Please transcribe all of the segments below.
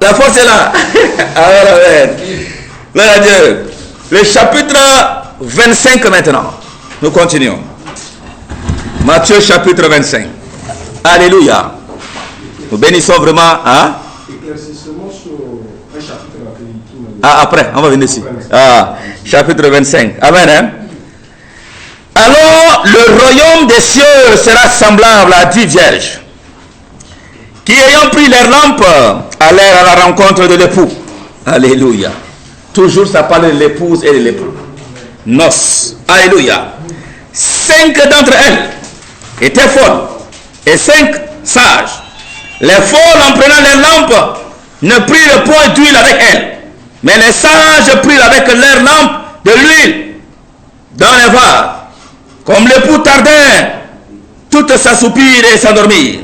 La force est là. Amen, amen. Gloire à Dieu. Le chapitre 25 maintenant. Nous continuons. Matthieu chapitre 25. Alléluia. Nous bénissons vraiment. Hein? Éclaircissement sur un chapitre rapide. Ah, après, on va venir ici. Ah, chapitre 25. Amen. Hein? Alors, le royaume des cieux sera semblable à 10 vierges qui, ayant pris leurs lampes, allèrent à la rencontre de l'époux. Alléluia. Toujours ça parle de l'épouse et de l'époux. Noces. Alléluia. 5 d'entre elles étaient folles et 5 sages. Les folles, en prenant les lampes, ne prirent point d'huile avec elles, mais les sages prirent avec leurs lampes de l'huile dans les vases. Comme l'époux tardait, toutes s'assoupirent et s'endormirent.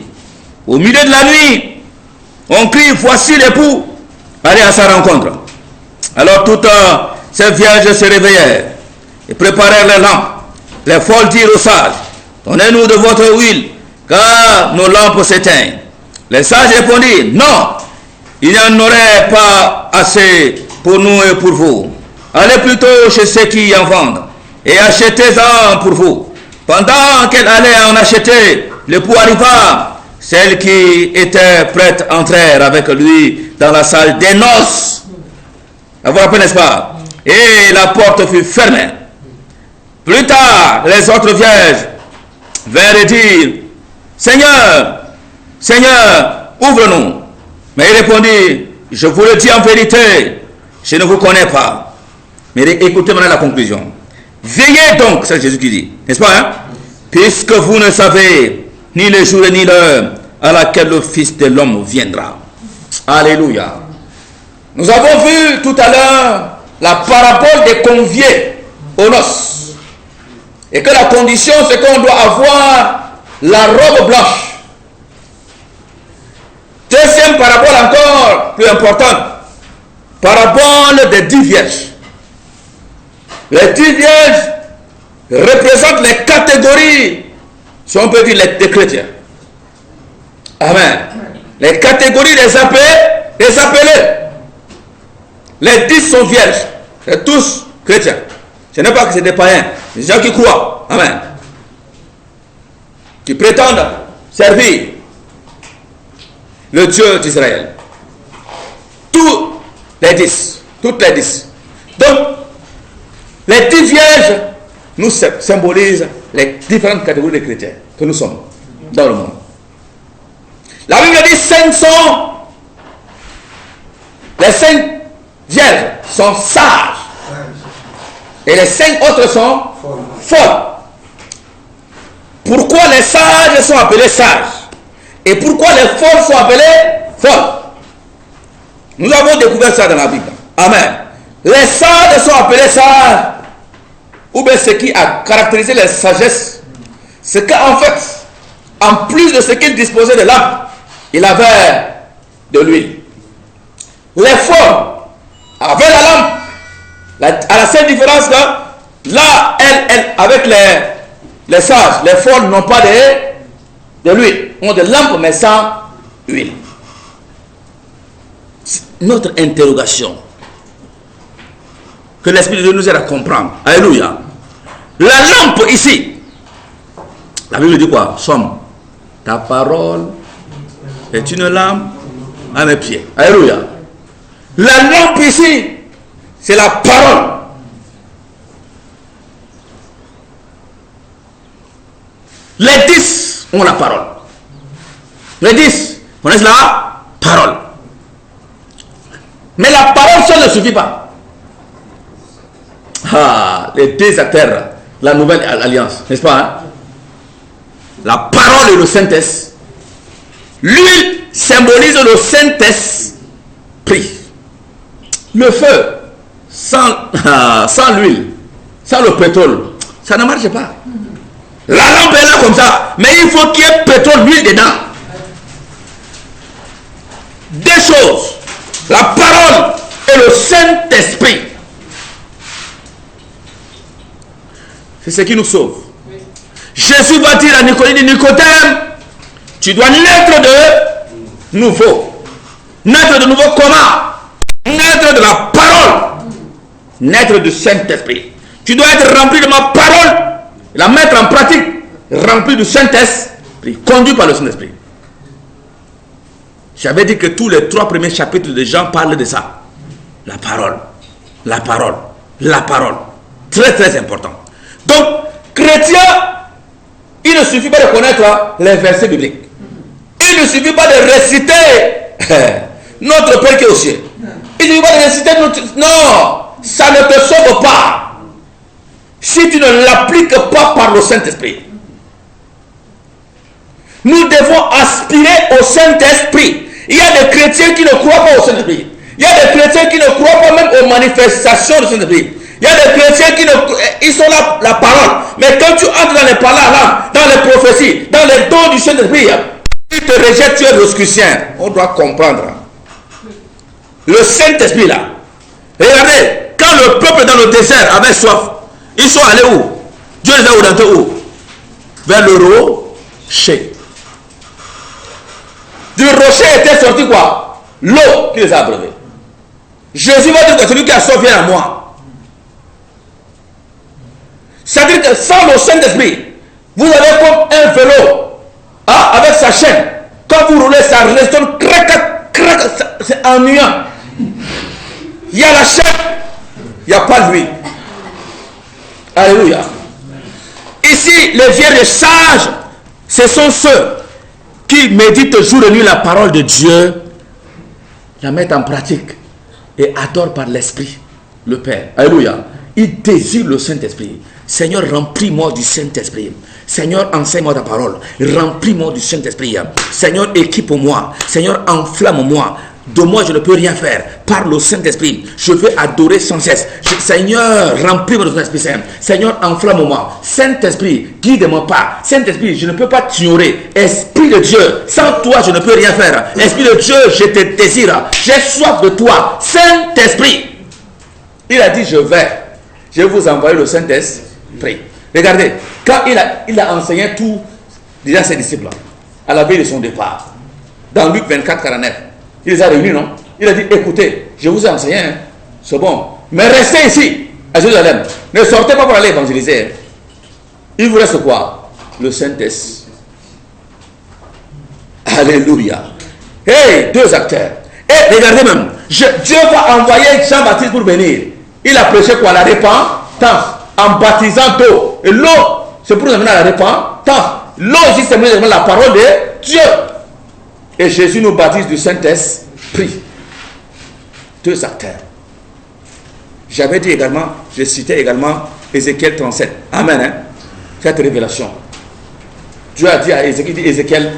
Au milieu de la nuit, on crie, voici l'époux, allez à sa rencontre. Alors toutes ces vierges se réveillèrent et préparèrent les lampes. Les folles dirent aux sages, donnez-nous de votre huile, car nos lampes s'éteignent. Les sages répondirent, non, il n'y en aurait pas assez pour nous et pour vous. Allez plutôt chez ceux qui en vendent et achetez-en pour vous. Pendant qu'elle allait en acheter, l'époux arriva. Celles qui étaient prêtes entrèrent avec lui dans la salle des noces. Vous vous rappelez, n'est-ce pas? Et la porte fut fermée. Plus tard, les autres vierges vinrent et dirent, Seigneur, Seigneur, ouvre-nous. Mais il répondit, je vous le dis en vérité, je ne vous connais pas. Mais écoutez maintenant la conclusion. Veillez donc, c'est Jésus qui dit, n'est-ce pas, hein? Puisque vous ne savez ni le jour ni l'heure à laquelle le Fils de l'homme viendra. Alléluia. Nous avons vu tout à l'heure la parabole des conviés aux noces. Et que la condition, c'est qu'on doit avoir la robe blanche. Deuxième parabole encore plus importante. Parabole des 10 vierges. Les 10 vierges représentent les catégories, si on peut dire, des chrétiens. Amen. Les catégories des appelés. Les 10 sont vierges. C'est tous chrétiens. Ce n'est pas que c'est des païens. C'est des gens qui croient. Amen. Qui prétendent servir le Dieu d'Israël. Tous les 10. Toutes les 10. Donc, les 10 vierges nous symbolisent les différentes catégories de chrétiens que nous sommes dans le monde. La Bible dit 5 sont, les 5 vierges sont sages et les 5 autres sont folles. Pourquoi les sages sont appelés sages et pourquoi les folles sont appelées folles? Nous avons découvert ça dans la Bible. Amen. Les sages sont appelés sages, ou bien ce qui a caractérisé la sagesse, c'est qu'en fait, en plus de ce qu'il disposait de lampes, il avait de l'huile. Les folles avaient la lampe, à la seule différence que là, elles avec les sages, les folles n'ont pas de l'huile, ont de lampes mais sans huile. Notre interrogation, que l'Esprit de Dieu nous aide à comprendre. Alléluia. La lampe ici, la Bible dit quoi? Somme. Ta parole est une lampe à mes pieds. Alléluia. La lampe ici, c'est la parole. Les 10 ont la parole. Les 10 connaissent la parole. Mais la parole seule ne suffit pas. Ah, les 2 acteurs, la nouvelle alliance, n'est-ce pas, hein? La parole et le Saint-Esprit. L'huile symbolise le Saint-Esprit. Le feu, sans l'huile, sans le pétrole, ça ne marche pas. La lampe est là comme ça, mais il faut qu'il y ait pétrole, l'huile dedans. 2 choses, la parole et le Saint-Esprit. C'est ce qui nous sauve. Jésus va dire à Nicodème, tu dois naître de nouveau. Naître de nouveau comment? Naître de la parole. Naître du Saint-Esprit. Tu dois être rempli de ma parole, la mettre en pratique, rempli du Saint-Esprit, conduit par le Saint-Esprit. J'avais dit que tous les 3 premiers chapitres de Jean parlent de ça. La parole, la parole, la parole. Très très important. Donc, chrétien, il ne suffit pas de connaître les versets bibliques. Il ne suffit pas de réciter notre Père qui est aux cieux. Il ne suffit pas de réciter notre... Non, ça ne te sauve pas. Si tu ne l'appliques pas par le Saint-Esprit. Nous devons aspirer au Saint-Esprit. Il y a des chrétiens qui ne croient pas au Saint-Esprit. Il y a des chrétiens qui ne croient pas même aux manifestations du Saint-Esprit. Il y a des chrétiens qui ne... Ils sont là, la parole. Mais quand tu entres dans les paroles, dans les prophéties, dans les dons du Saint-Esprit, ils te rejettent, tu es rosicrucien. On doit comprendre. Le Saint-Esprit là. Regardez, quand le peuple dans le désert avait soif, ils sont allés où? Dieu les a orientés où? Vers le rocher. Du rocher était sorti quoi? L'eau qui les a abreuvés. Jésus va dire que celui qui a soif vient à moi. C'est-à-dire que sans le Saint-Esprit, vous avez comme un vélo avec sa chaîne. Quand vous roulez, ça résonne, c'est ennuyant. Il y a la chaîne, il n'y a pas lui. Alléluia. Ici, les vierges sages, ce sont ceux qui méditent jour et nuit la parole de Dieu, la mettent en pratique et adorent par l'Esprit le Père. Alléluia. Ils désirent le Saint-Esprit. Seigneur, remplis-moi du Saint-Esprit. Seigneur, enseigne-moi ta parole. Remplis-moi du Saint-Esprit. Seigneur, équipe-moi. Seigneur, enflamme-moi. De moi, je ne peux rien faire. Par le Saint-Esprit, je veux adorer sans cesse. Seigneur, remplis-moi de ton Esprit Saint. Seigneur, enflamme-moi. Saint-Esprit, guide-moi pas. Saint-Esprit, je ne peux pas t'ignorer. Esprit de Dieu, sans toi, je ne peux rien faire. Esprit de Dieu, je te désire. J'ai soif de toi. Saint-Esprit. Il a dit, je vais vous envoyer le Saint-Esprit. Regardez, quand il a enseigné tout, déjà ses disciples, à la veille de son départ, dans Luc 24, 49, il les a réunis, non? Il a dit, écoutez, je vous ai enseigné, hein, c'est bon, mais restez ici, à Jérusalem. Ne sortez pas pour aller évangéliser. Il vous reste quoi? Le Saint-Esprit. Alléluia. Hey, 2 acteurs. Et regardez même, Dieu va envoyer Jean-Baptiste pour venir. Il a prêché quoi? La repentance, en baptisant d'eau. Et l'eau, c'est pour nous amener à la repentance. L'eau aussi, c'est pour nous amener la parole de Dieu. Et Jésus nous baptise du Saint-Esprit. 2 acteurs. J'avais dit également, je citais également Ézéchiel 37. Amen. Hein? Cette révélation. Dieu a dit à Ézéchiel,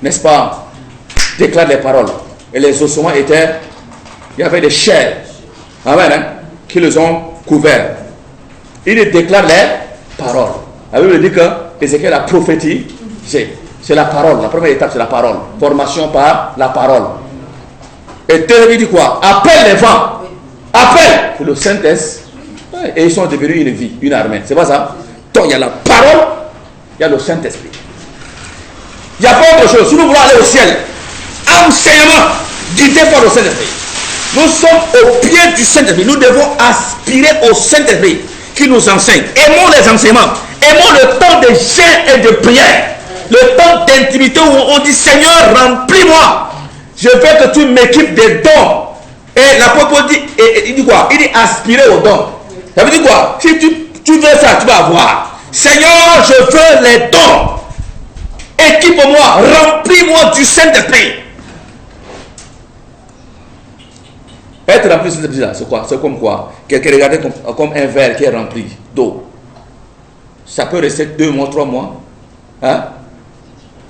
n'est-ce pas, déclare les paroles. Et les ossements étaient, il y avait des chairs. Amen. Hein? Qui les ont couverts. Il déclare les paroles. La Bible dit que Ézéchiel a prophétisé. C'est la parole. La première étape, c'est la parole. Formation par la parole. Et Dieu dit quoi? Appelle les vents. Appelle. C'est le Saint-Esprit. Et ils sont devenus une vie, une armée. C'est pas ça? Donc il y a la parole, il y a le Saint-Esprit. Il n'y a pas autre chose. Si nous voulons aller au ciel, enseignement guidé par le Saint-Esprit. Nous sommes au pied du Saint-Esprit. Nous devons aspirer au Saint-Esprit qui nous enseigne. Aimons les enseignements. Aimons le temps de jeûne et de prière. Le temps d'intimité où on dit Seigneur, remplis-moi. Je veux que tu m'équipes des dons. Et l'apôtre dit, il dit quoi? Il dit aspirer aux dons. Ça veut dire quoi? Si tu veux ça, tu vas avoir. Seigneur, je veux les dons. Équipe-moi, remplis-moi du Saint-Esprit. Être rempli du Saint-Esprit, c'est quoi? C'est comme quoi? Quelqu'un regarde comme un verre qui est rempli d'eau. Ça peut rester 2 mois, 3 mois. Hein?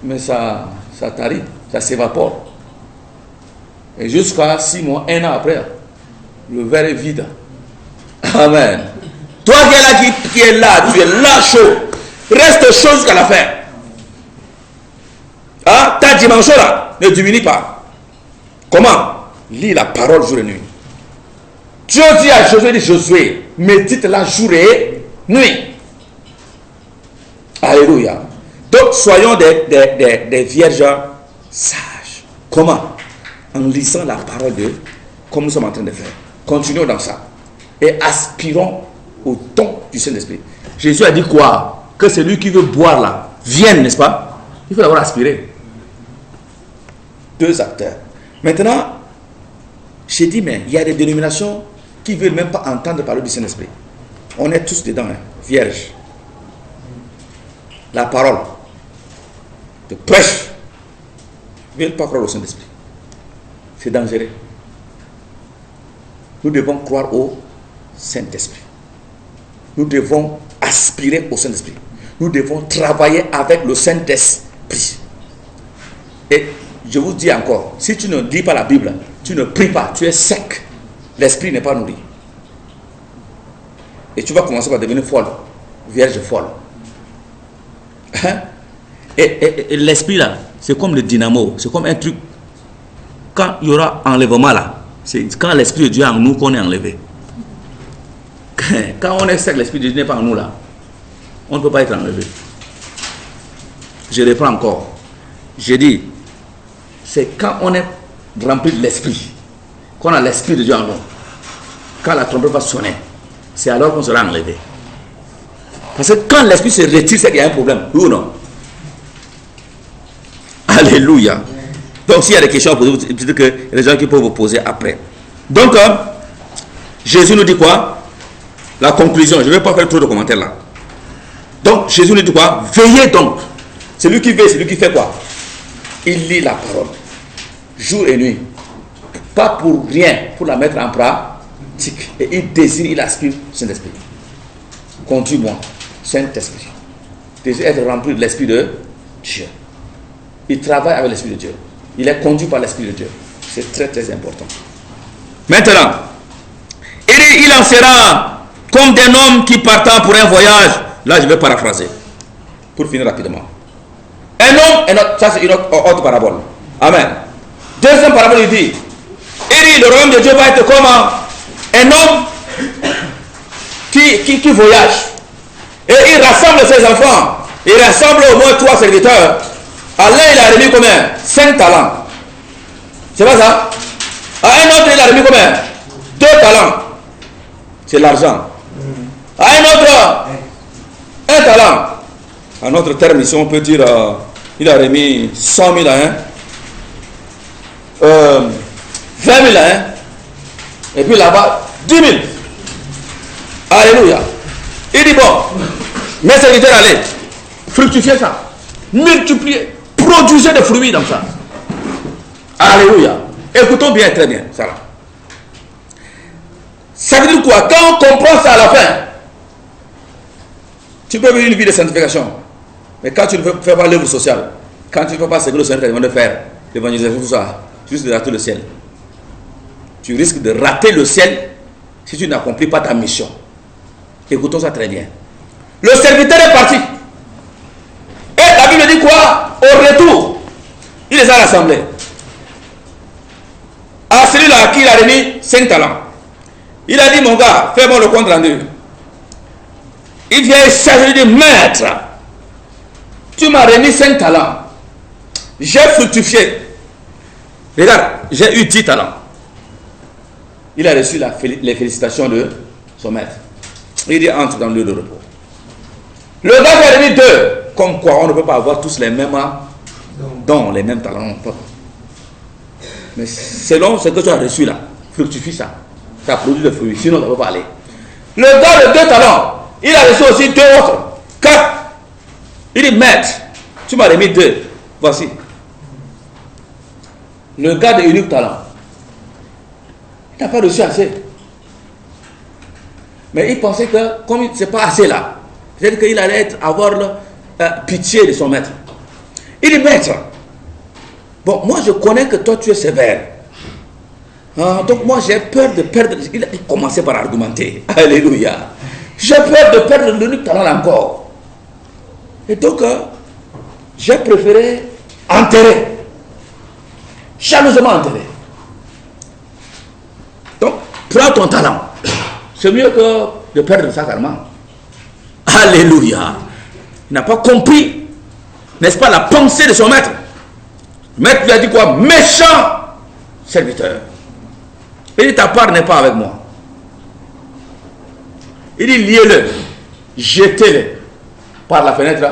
Mais ça tarit, ça s'évapore. Et jusqu'à 6 mois, 1 an après, le verre est vide. Amen. Toi qui es là, tu es là chaud. Reste chaud jusqu'à la fin. Hein? Ta dimension là ne diminue pas. Comment? Lis la parole jour et nuit. Dieu dit à Josué, médite la jour et nuit. Alléluia. Donc soyons des vierges sages. Comment? en lisant la parole de Dieu, comme nous sommes en train de faire. Continuons dans ça. Et aspirons au don du Saint-Esprit. Jésus a dit quoi? Que celui qui veut boire là, vienne, n'est-ce pas? Il faut d'abord aspirer. 2 acteurs. Maintenant, j'ai dit, mais il y a des dénominations qui ne veulent même pas entendre parler du Saint-Esprit. On est tous dedans, hein, vierges. La parole de prêche ne veulent pas croire au Saint-Esprit. C'est dangereux. Nous devons croire au Saint-Esprit. Nous devons aspirer au Saint-Esprit. Nous devons travailler avec le Saint-Esprit. Et je vous dis encore, si tu ne lis pas la Bible, tu ne pries pas, tu es sec. L'esprit n'est pas nourri. Et tu vas commencer par devenir folle, vierge folle. Hein? Et l'esprit là, c'est comme le dynamo, c'est comme un truc. Quand il y aura enlèvement là, c'est quand l'esprit de Dieu est en nous qu'on est enlevé. Quand on est sec, l'esprit de Dieu n'est pas en nous là, on ne peut pas être enlevé. Je reprends encore. Je dis, c'est quand on est rempli de l'esprit, qu'on a l'esprit de Dieu en nous. Quand la trompette va sonner, c'est alors qu'on sera enlevé. Parce que quand l'esprit se retire, c'est qu'il y a un problème. Oui ou non? Alléluia. Donc s'il y a des questions à poser, peut-être que les gens qui peuvent vous poser après. Donc, Jésus nous dit quoi? La conclusion, je ne vais pas faire trop de commentaires là. Donc, Jésus nous dit quoi? Veillez donc. Celui qui veille, celui qui fait quoi? Il lit la parole, jour et nuit. Pas pour rien, pour la mettre en pratique. Et il désire, il aspire Saint-Esprit. Conduis-moi, Saint-Esprit. Désire être rempli de l'Esprit de Dieu. Il travaille avec l'Esprit de Dieu. Il est conduit par l'Esprit de Dieu. C'est très très important. Maintenant, il en sera comme d'un homme qui partant pour un voyage. Là, je vais paraphraser. Pour finir rapidement. Un homme, ça c'est une autre parabole. Amen. Deuxième parabole, il dit, le royaume de Dieu va être comme un homme qui voyage. Et il rassemble ses enfants. Il rassemble au moins 3 serviteurs. À l'un, il a remis combien? 5 talents. C'est pas ça? À un autre, il a remis combien? 2 talents. C'est l'argent. À un autre, 1 talent. En autre terme, ici, on peut dire, il a remis 100 000 à un, 20 000 à un, et puis là-bas, 10 000. Alléluia. Il dit, bon, mes serviteurs, allez, fructifiez ça, multipliez, produisez des fruits dans ça. Alléluia. Écoutons bien, très bien, ça là. Ça veut dire quoi? Quand on comprend ça à la fin, tu peux vivre une vie de sanctification. Mais quand tu ne fais pas l'œuvre sociale, quand tu ne fais pas ce que le Seigneur t'a demandé de faire, l'évangélisation, tout ça, tu risques de rater le ciel. Tu risques de rater le ciel si tu n'accomplis pas ta mission. Écoutons ça très bien. Le serviteur est parti. Et la Bible dit quoi? Au retour, il les a rassemblés. À celui-là à qui il a remis 5 talents. Il a dit, mon gars, fais-moi le compte rendu. Il vient et s'agit de maître. Tu m'as remis 5 talents. J'ai fructifié. Regarde, j'ai eu 10 talents. Il a reçu les félicitations de son maître. Il dit, entre dans le lieu de repos. Le gars qui a remis 2. Comme quoi, on ne peut pas avoir tous les mêmes dons, les mêmes talents. Mais selon ce que tu as reçu là, fructifie ça. Ça produit des fruits, sinon ça ne peut pas aller. Le gars de 2 talents, il a reçu aussi 2 autres. 4. Il dit, maître, tu m'as remis 2. Voici. Le gars de unique talent, il n'a pas reçu assez. Mais il pensait que, comme ce n'est pas assez là, peut-être qu'il allait avoir pitié de son maître. Il dit, maître, bon, moi je connais que toi tu es sévère. Donc moi j'ai peur de perdre. Il a commencé par argumenter. Alléluia. J'ai peur de perdre l'unique talent encore. Et donc, j'ai préféré enterrer. Chaleureusement enterrer. Donc, prends ton talent. C'est mieux que de perdre ça carrément. Alléluia. Il n'a pas compris, n'est-ce pas, la pensée de son maître. Le maître lui a dit quoi? Méchant serviteur. Il dit, ta part n'est pas avec moi. Il dit, liez-le, jetez-le par la fenêtre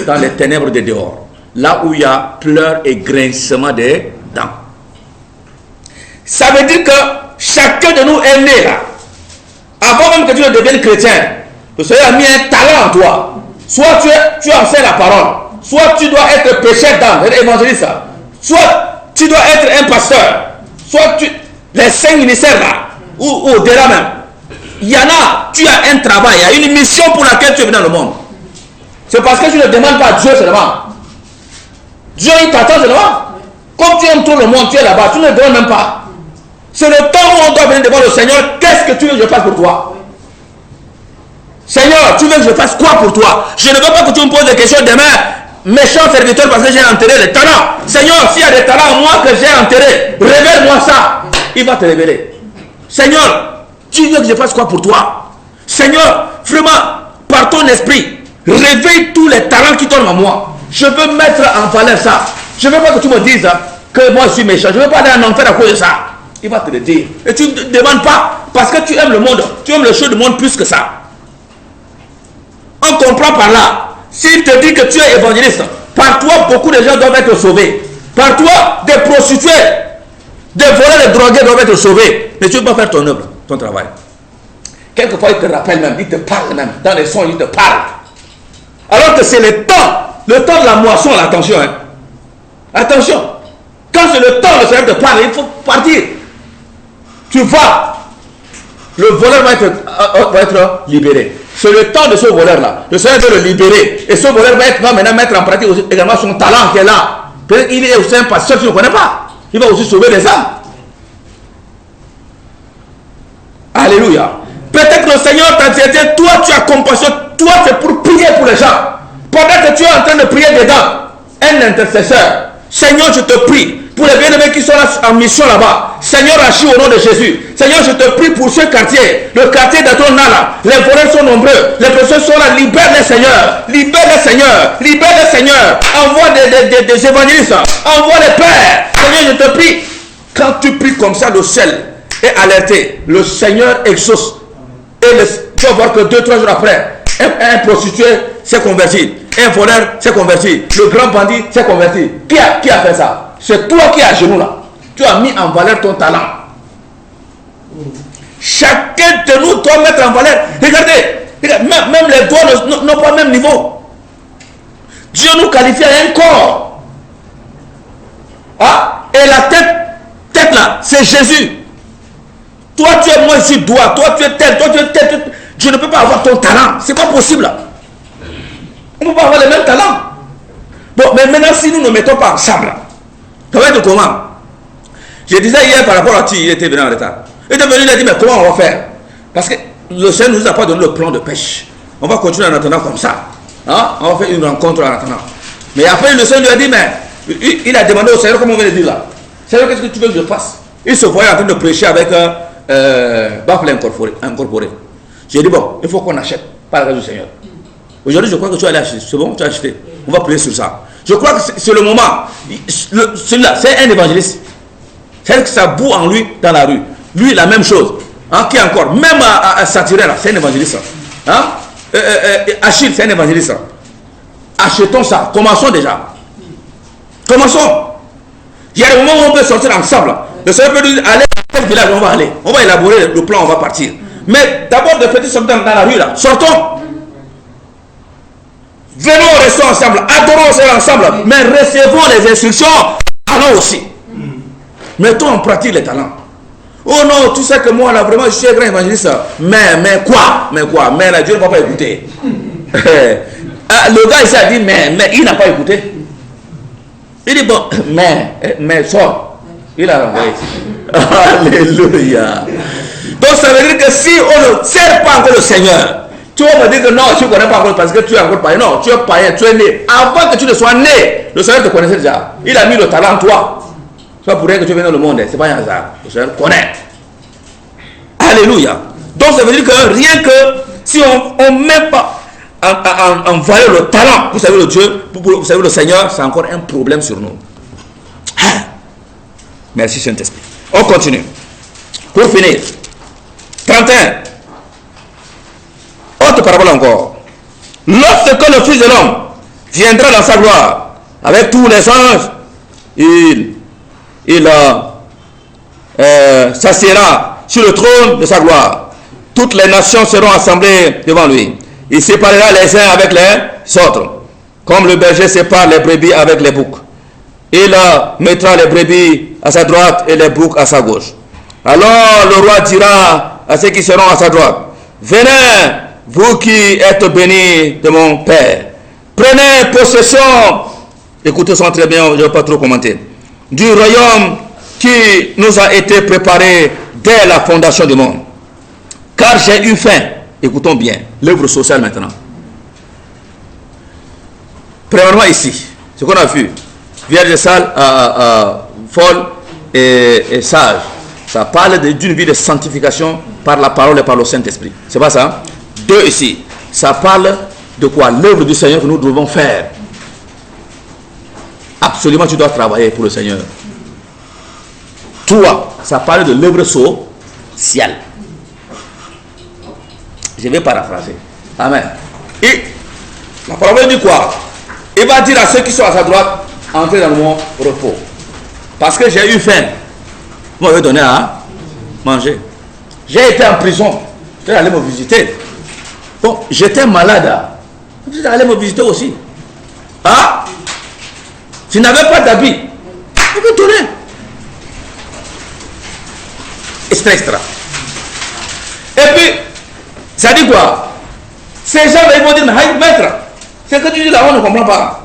dans les ténèbres de dehors, là où il y a pleurs et grincement des dents. Ça veut dire que chacun de nous est né là. Avant même que tu ne deviennes chrétien, le Seigneur a mis un talent en toi. Soit tu enseignes la parole, soit tu dois être pécheur d'âme, évangéliste, soit tu dois être un pasteur, soit les 5 ministères là, ou au-delà même. Il y en a, tu as un travail, il y a une mission pour laquelle tu es venu dans le monde. C'est parce que tu ne demandes pas à Dieu seulement. Dieu il t'attend seulement. Comme tu aimes tout le monde, tu es là-bas, tu ne demandes même pas. C'est le temps où on doit venir devant le Seigneur. Qu'est-ce que tu veux que je fasse pour toi? Seigneur, tu veux que je fasse quoi pour toi? Je ne veux pas que tu me poses des questions demain, méchant serviteur, parce que j'ai enterré les talents. Seigneur, s'il y a des talents en moi que j'ai enterrés, révèle-moi ça. Il va te révéler. Seigneur, tu veux que je fasse quoi pour toi? Seigneur, vraiment, par ton esprit, réveille tous les talents qui tombent en moi. Je veux mettre en valeur ça. Je ne veux pas que tu me dises que moi je suis méchant. Je ne veux pas aller en enfer à cause de ça. Il va te le dire. Et tu ne demandes pas parce que tu aimes le monde. Tu aimes les choses du monde plus que ça. On comprend par là. S'il te dit que tu es évangéliste, par toi, beaucoup de gens doivent être sauvés. Par toi, des prostituées, des voleurs, des drogués doivent être sauvés. Mais tu ne peux pas faire ton œuvre, ton travail. Quelquefois, il te rappelle même, il te parle même. Dans les sons, il te parle. Alors que c'est le temps de la moisson, attention. Hein. Attention. Quand c'est le temps, le Seigneur te parle, il faut partir. Tu vas. Le voleur va être libéré. C'est le temps de ce voleur-là. Le Seigneur veut le libérer. Et ce voleur va maintenant mettre en pratique aussi, également son talent qui est là. Peut-être qu'il est aussi un pasteur, tu ne connais pas. Il va aussi sauver les âmes. Alléluia. Peut-être que le Seigneur t'a dit, toi tu as compassion, toi c'est pour prier pour les gens. Pendant que tu es en train de prier dedans, un intercesseur, Seigneur je te prie, pour les bien-aimés qui sont là en mission là-bas, Seigneur agis au nom de Jésus. Seigneur je te prie pour ce quartier, le quartier de ton là, les voleurs sont nombreux, les personnes sont là, libère les Seigneurs, libère les Seigneurs, libère les Seigneurs, envoie des évangélistes, envoie les pères. Seigneur je te prie, quand tu pries comme ça, le ciel est alerté, le Seigneur exauce. Et tu vas voir que 2-3 jours après, un prostitué s'est converti, un voleur s'est converti, le grand bandit s'est converti. Qui a fait ça? C'est toi qui es à genoux là. Tu as mis en valeur ton talent. Chacun de nous doit mettre en valeur. Regardez, même les doigts n'ont pas le même niveau. Dieu nous qualifie à un corps. Ah, et la tête là, c'est Jésus. Toi tu es moi ici doigt, toi tu es tête, toi tu es tête. Je ne peux pas avoir ton talent, c'est pas possible. On ne peut pas avoir les mêmes talents. Bon, mais maintenant si nous ne mettons pas ensemble, ça va être comment? Je disais hier par rapport à qui il était venu en retard. Il était venu, il a dit mais comment on va faire? Parce que le Seigneur ne nous a pas donné le plan de pêche. On va continuer en attendant comme ça. Hein? On va faire une rencontre en attendant. Mais après le Seigneur lui a dit mais il a demandé au Seigneur comme on vient de dire là. Seigneur, qu'est-ce que tu veux que je fasse? Il se voyait en train de prêcher avec baffle incorporé. J'ai dit bon, il faut qu'on achète par la grâce du Seigneur. Aujourd'hui, je crois que tu vas aller acheter. C'est bon, tu as acheté. On va prier sur ça. Je crois que c'est le moment. Celui-là, c'est un évangéliste. C'est-à-dire que ça boue en lui dans la rue. Lui, la même chose. Hein, qui encore? Même à Satiré, c'est un évangéliste. Hein? Achille, c'est un évangéliste. Achetons ça. Commençons déjà. Commençons. Il y a des moments où on peut sortir ensemble. Le Seigneur peut nous dire, allez à tel village, on va aller. On va élaborer le plan, on va partir. Mais d'abord, de petits sortir dans la rue, là. Sortons. Venons, restons ensemble. Adorons ensemble. Mais recevons les instructions. Allons aussi. Mettons en pratique les talents. Oh non, tu sais que moi, là, vraiment, je suis un grand évangéliste. Mais quoi? Mais là, Dieu ne va pas écouter. Le gars ici a dit, mais il n'a pas écouté. Il dit, bon, mais sort. Il a renvoyé. Alléluia. Donc ça veut dire que si on ne sert pas encore le Seigneur, tu vas me dire que non, tu ne connais pas encore parce que tu es encore païen. Non, tu es païen, tu es né. Avant que tu ne sois né, le Seigneur te connaissait déjà. Il a mis le talent en toi. C'est pas pour rien que tu viens dans le monde, c'est pas un hasard. Le Seigneur connaît. Alléluia. Donc ça veut dire que rien que si on ne met pas en valeur le talent, vous savez le Dieu, vous savez le Seigneur, c'est encore un problème sur nous. Merci Saint-Esprit. On continue. Pour finir. 31. Autre parabole encore. Lorsque le Fils de l'homme viendra dans sa gloire, avec tous les anges, il s'assiera sur le trône de sa gloire. Toutes les nations seront assemblées devant lui. Il séparera les uns avec les autres, comme le berger sépare les brebis avec les boucs. Il mettra les brebis à sa droite et les boucs à sa gauche. Alors le roi dira à ceux qui seront à sa droite, venez, vous qui êtes bénis de mon Père, prenez possession, écoutez ça très bien, je ne vais pas trop commenter, du royaume qui nous a été préparé dès la fondation du monde. Car j'ai eu faim, écoutons bien, l'œuvre sociale maintenant. Premièrement ici, ce qu'on a vu, vierge sale, folle et sage, ça parle d'une vie de sanctification par la parole et par le Saint-Esprit. C'est pas ça? 2 ici, ça parle de quoi? L'œuvre du Seigneur que nous devons faire. Absolument, tu dois travailler pour le Seigneur. 3, ça parle de l'œuvre sociale. Je vais paraphraser. Amen. Et la parole dit quoi? Il va dire à ceux qui sont à sa droite, entrez dans mon repos. Parce que j'ai eu faim. Vous m'avez donné à manger. J'ai été en prison. Je vais aller me visiter. Bon, j'étais malade. Je vais aller me visiter aussi. Ah? Je n'avais pas d'habit. Je vais donner. Extra. Et puis, ça dit quoi? Ces gens ils vont dire, mais maître, ce que tu dis là, on ne comprend pas.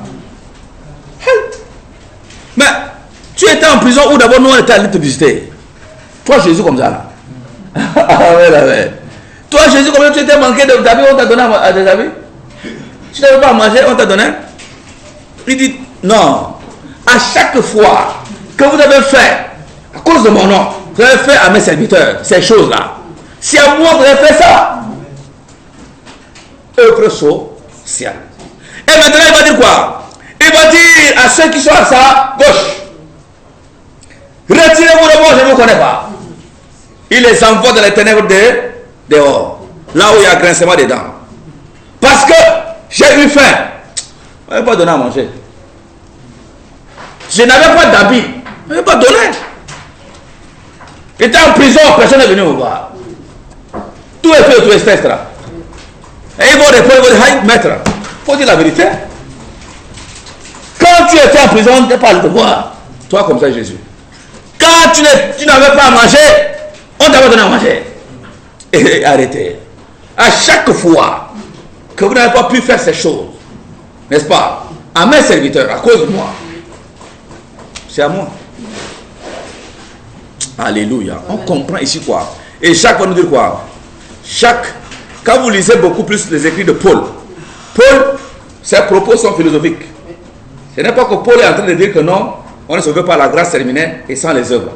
Mais tu étais en prison où d'abord nous on était allés te visiter. Toi Jésus comme ça là. Toi Jésus comme ça, tu étais manqué d'habits, on t'a donné à des habits. Tu n'avais pas à manger, on t'a donné. Il dit, non, à chaque fois que vous avez fait, à cause de mon nom, vous avez fait à mes serviteurs ces choses-là. Si à moi vous avez fait ça, œuvre sociale. Et maintenant il va dire quoi? Il va dire à ceux qui sont à sa gauche, retirez-vous de moi, je ne vous connais pas. Il les envoie dans les ténèbres dehors, là où il y a grincement des dents. Parce que j'ai eu faim. On ne m'a pas donné à manger. Je n'avais pas d'habit. On ne m'a pas donné. J'étais en prison, personne n'est venu me voir. Tout est fait, tout est extra. Et ils vont répondre, ils vont dire, hey, maître, il faut dire la vérité. Quand tu étais en prison, on ne t'a pas le voir. Toi comme ça, Jésus. Quand tu n'avais pas à manger, on t'avait donné à manger. Et arrêtez. À chaque fois que vous n'avez pas pu faire ces choses, n'est-ce pas, à mes serviteurs, à cause de moi, c'est à moi. Alléluia. On comprend ici quoi? Et Jacques va nous dire quoi? Jacques, quand vous lisez beaucoup plus les écrits de Paul, ses propos sont philosophiques. Ce n'est pas que Paul est en train de dire que non, on ne se sauvé par la grâce terminée et sans les œuvres.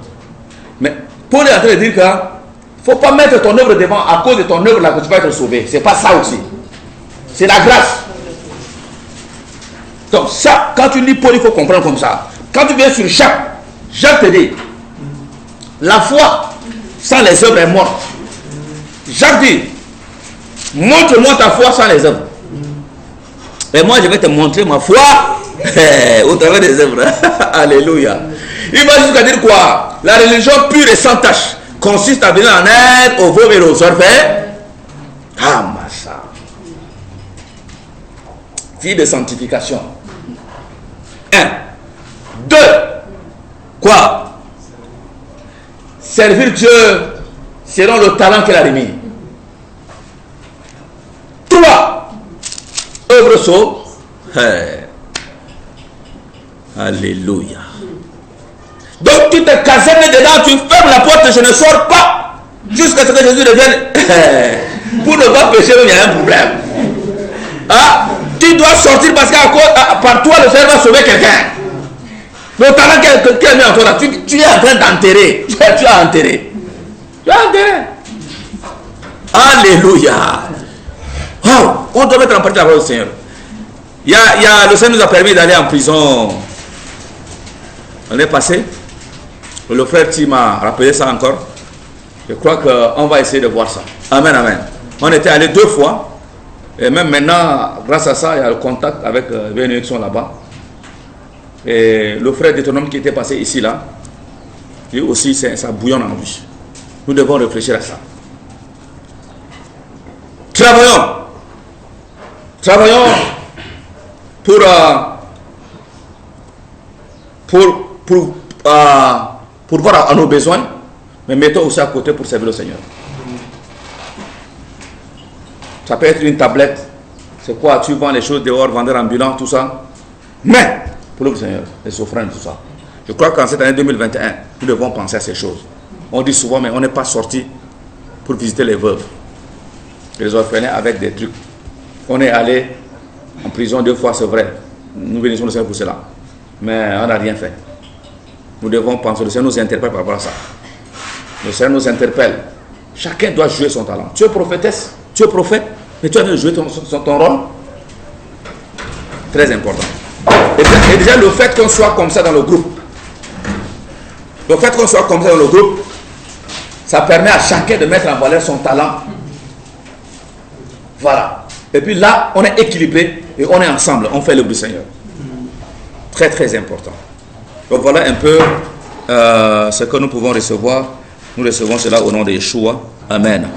Mais Paul est en train de dire qu'il ne faut pas mettre ton œuvre devant à cause de ton œuvre là que tu vas être sauvé. Ce n'est pas ça aussi. C'est la grâce. Donc ça, quand tu lis Paul, il faut comprendre comme ça. Quand tu viens sur Jacques te dit, la foi sans les œuvres est morte. Jacques dit, montre-moi ta foi sans les œuvres. Et moi je vais te montrer ma foi au travers des œuvres. Alléluia. Il va jusqu'à dire quoi? La religion pure et sans tache consiste à venir en aide aux veuves et aux orphelins. Ah, massa. Vie de sanctification. 1. 2. Quoi? Servir Dieu selon le talent qu'il a remis. 3. Œuvre saut. Alléluia. Donc tu te casernes dedans, tu fermes la porte, je ne sors pas jusqu'à ce que Jésus revienne. Pour ne pas pécher, il y a un problème. Ah, tu dois sortir parce qu'à par toi le Seigneur va sauver quelqu'un. Le talent qu'il a mis en toi, tu es en train d'enterrer. Tu as enterré. Tu as enterré. Alléluia. Wow. On doit mettre en pratique la parole du Seigneur. Le Seigneur nous a permis d'aller en prison. On est passé. Le frère Tim m'a rappelé ça encore. Je crois qu'on va essayer de voir ça. Amen, amen. On était allé 2 fois. Et même maintenant, grâce à ça, il y a le contact avec VNU qui sont là-bas. Et le frère Deutéronome qui était passé ici, là, lui aussi, ça bouillonne en lui. Nous devons réfléchir à ça. Travaillons pour voir à nos besoins, mais mettons aussi à côté pour servir le Seigneur. Ça peut être une tablette. C'est quoi? Tu vends les choses dehors, vendeur ambulant, tout ça. Mais, pour le Seigneur, les offrandes, tout ça. Je crois qu'en cette année 2021, nous devons penser à ces choses. On dit souvent, mais on n'est pas sorti pour visiter les veuves et les orphelins avec des trucs. On est allé en prison 2 fois, c'est vrai. Nous bénissons le Seigneur pour cela. Mais on n'a rien fait. Nous devons penser, le Seigneur nous interpelle par rapport à ça. Le Seigneur nous interpelle. Chacun doit jouer son talent. Tu es prophétesse, tu es prophète, mais tu as de jouer ton rôle. Très important. Et déjà, le fait qu'on soit comme ça dans le groupe, ça permet à chacun de mettre en valeur son talent. Voilà. Et puis là, on est équilibré et on est ensemble, on fait l'œuvre du Seigneur. Très, très important. Donc voilà un peu ce que nous pouvons recevoir. Nous recevons cela au nom de Yeshua. Amen.